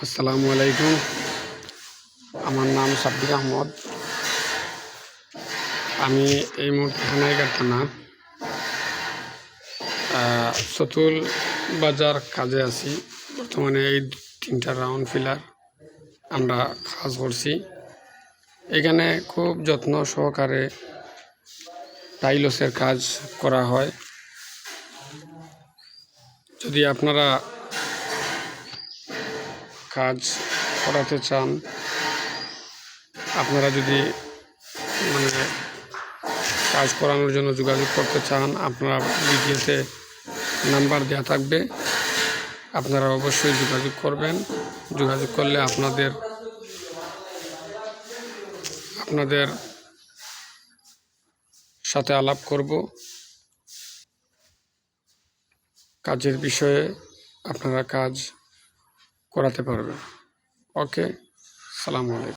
আসসালামু আলাইকুম। আমার নাম সাব্বির আহমদ। আমি এই মুহূর্তে থানায় থানা সতুল বাজার কাজে আছি। বর্তমানে এই 3টা রাউন্ড ফিলার আমরা কাজ করছি। এখানে খুব যত্ন সহকারে টাইলসের কাজ করা হয়। যদি আপনারা কাজ করাতে চান, আপনারা যদি কাজ করানোর জন্য যোগাযোগ করতে চান, আপনারা ভিডিওতে নাম্বার দেওয়া থাকবে, আপনারা অবশ্যই যোগাযোগ করবেন। যোগাযোগ করলে আপনাদের সাথে আলাপ করব, কাজের বিষয়ে আপনারা কাজ করাতে পারবেন। ওকে, আসসালামু আলাইকুম।